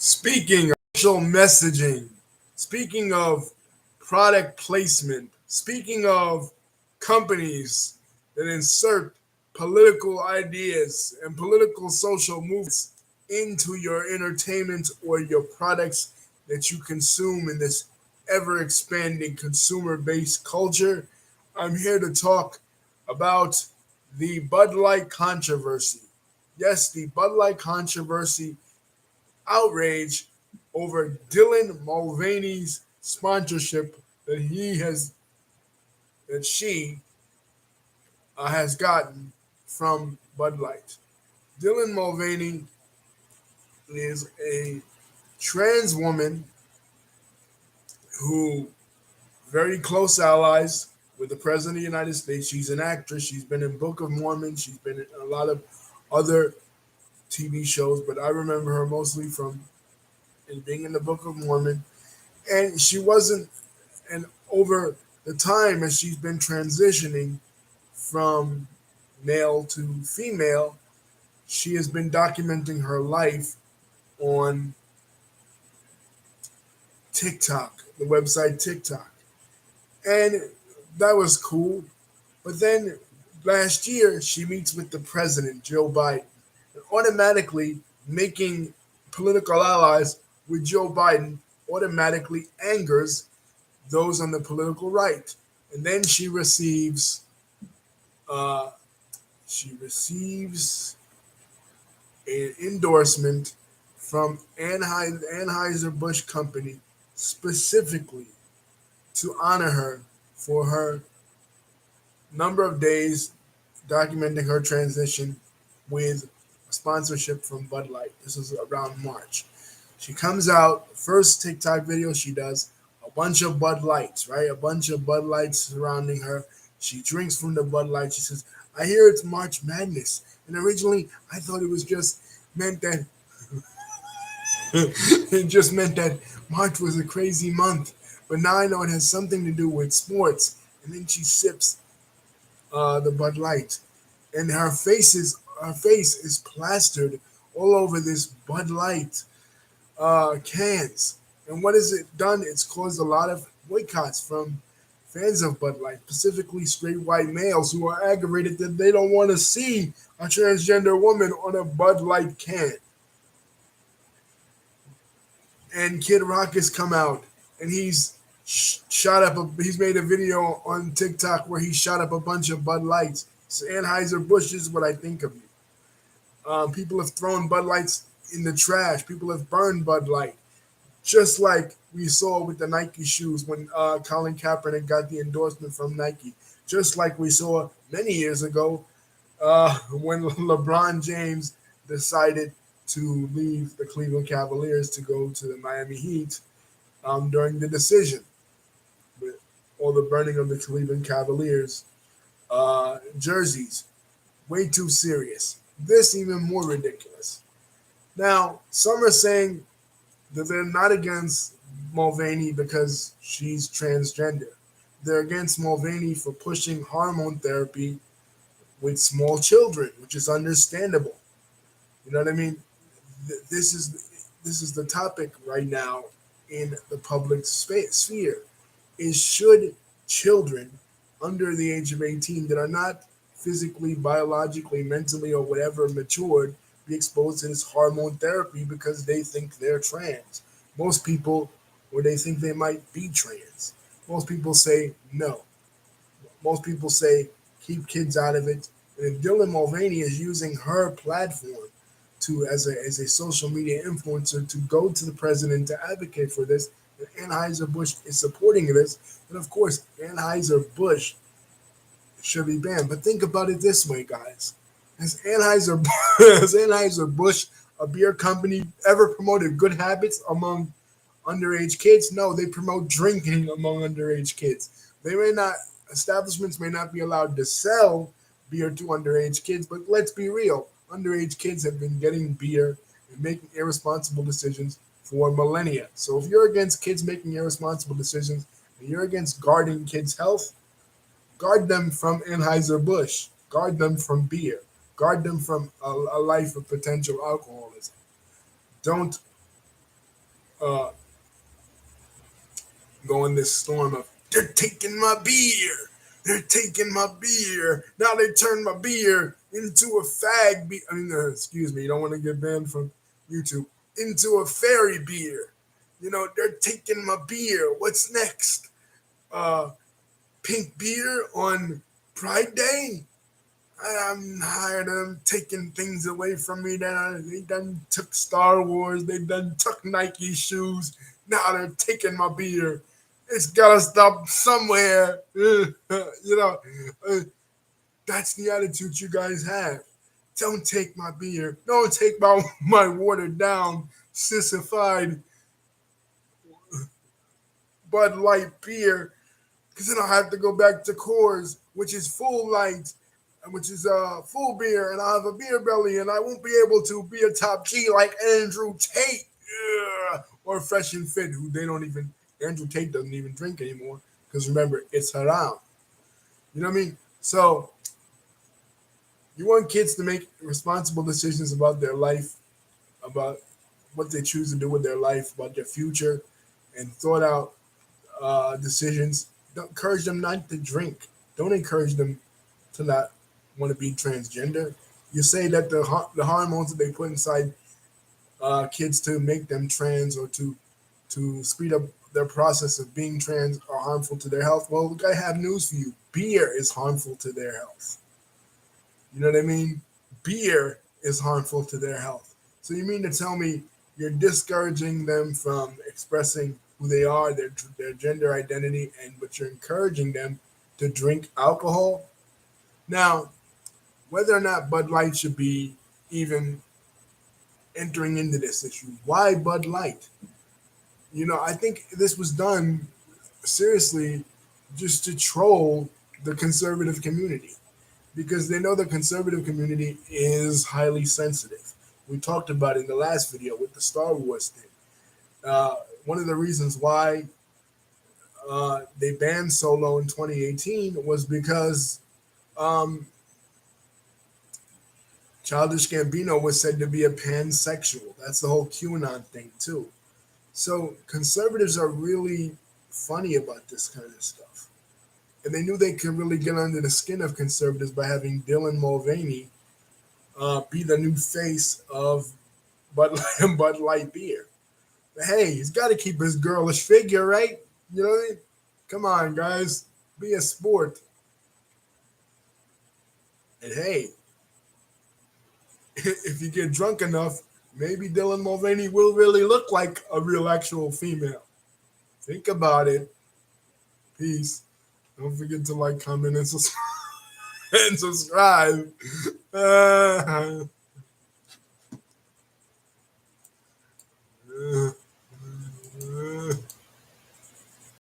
Speaking of social messaging, speaking of product placement, speaking of companies that insert political ideas and political social movements into your entertainment or your products that you consume in this ever expanding consumer based culture, I'm here to talk about the Bud Light controversy. Yes, the Bud Light controversy outrage over Dylan Mulvaney's sponsorship that she has gotten from Bud Light. Dylan Mulvaney is a trans woman who very close allies with the President of the United States. She's an actress. She's been in Book of Mormon. She's been in a lot of other TV shows, but I remember her mostly from being in the Book of Mormon. And she wasn't, and over the time as she's been transitioning from male to female, she has been documenting her life on TikTok, the website TikTok. And that was cool. But then last year, she meets with the president, Joe Biden, and automatically making political allies with Joe Biden automatically angers those on the political right. And then uh, she receives an endorsement from Anheuser-Busch Company specifically to honor her for her number of days documenting her transition with sponsorship from Bud Light. This was around March. She comes out, first TikTok video she does, a bunch of Bud Lights, right? A bunch of Bud Lights surrounding her. She drinks from the Bud Light. She says, I hear it's March Madness. And originally I thought it was just meant that it just meant that March was a crazy month. But now I know it has something to do with sports. And then she sips the Bud Light. And her face is plastered all over this Bud Light cans. And what has it done? It's caused a lot of boycotts from fans of Bud Light, specifically straight white males who are aggravated that they don't want to see a transgender woman on a Bud Light can. And Kid Rock has come out and he's made a video on TikTok where he shot up a bunch of Bud Lights. So Anheuser-Busch is what I think of you. People have thrown Bud Lights in the trash. People have burned Bud Light. Just like we saw with the Nike shoes when Colin Kaepernick got the endorsement from Nike. Just like we saw many years ago when LeBron James decided to leave the Cleveland Cavaliers to go to the Miami Heat during the decision with all the burning of the Cleveland Cavaliers jerseys. Way too serious. This even more ridiculous. Now, some are saying that they're not against Mulvaney because she's transgender. They're against Mulvaney for pushing hormone therapy with small children, which is understandable. You know what I mean? This is the topic right now in the public sphere. Is should children under the age of 18 that are not physically, biologically, mentally, or whatever matured be exposed to this hormone therapy because they think they're trans? Most people, or they think they might be trans. Most people say no. Most people say keep kids out of it. And if Dylan Mulvaney is using her platform to as a social media influencer to go to the president to advocate for this, and Anheuser-Busch is supporting this, then of course Anheuser-Busch should be banned. But think about it this way, guys. Has Anheuser-Busch, a beer company, ever promoted good habits among underage kids? No, they promote drinking among underage kids. They may not, establishments may not be allowed to sell beer to underage kids, but let's be real. Underage kids have been getting beer and making irresponsible decisions for millennia. So if you're against kids making irresponsible decisions and you're against guarding kids' health, guard them from Anheuser-Busch. Guard them from beer. Guard them from a life of potential alcoholism. Don't uh, go in this storm of they're taking my beer. They're taking my beer. Now they turn my beer into a fag beer. I mean, excuse me, you don't want to get banned from YouTube. Into a fairy beer. You know, they're taking my beer. What's next? Uh, Pink beer on Pride Day? I'm tired of them taking things away from me. They done took Star Wars. They done took Nike shoes. Now they're taking my beer. It's gotta stop somewhere. Uh, that's the attitude you guys have. Don't take my beer. Don't take my watered down, sissified Bud Light beer, because then I'll have to go back to Coors, which is full light, which is full beer, and I'll have a beer belly, and I won't be able to be a top G like Andrew Tate. Or Fresh and Fit, who they don't even, Andrew Tate doesn't even drink anymore, because remember, it's haram. You know what I mean? So you want kids to make responsible decisions about their life, about what they choose to do with their life, about their future, and thought out decisions. Don't encourage them not to drink. Don't encourage them to not want to be transgender. You say that the hormones that they put inside kids to make them trans or to speed up their process of being trans are harmful to their health. Well, I have news for you. Beer is harmful to their health. You know what I mean? Beer is harmful to their health. So you mean to tell me you're discouraging them from expressing who they are, their gender identity, and but you're encouraging them to drink alcohol? Now, whether or not Bud Light should be even entering into this issue, why Bud Light? You know, I think this was done seriously just to troll the conservative community because they know the conservative community is highly sensitive. We talked about it in the last video with the Star Wars thing. One of the reasons why they banned Solo in 2018 was because um, Childish Gambino was said to be a pansexual. That's the whole QAnon thing, too. So conservatives are really funny about this kind of stuff. And they knew they could really get under the skin of conservatives by having Dylan Mulvaney be the new face of Bud Light, Bud Light beer. But hey, he's got to keep his girlish figure, right? You know what I mean? Come on, guys. Be a sport. And hey, if you get drunk enough, maybe Dylan Mulvaney will really look like a real actual female. Think about it. Peace. Don't forget to like, comment, and subscribe.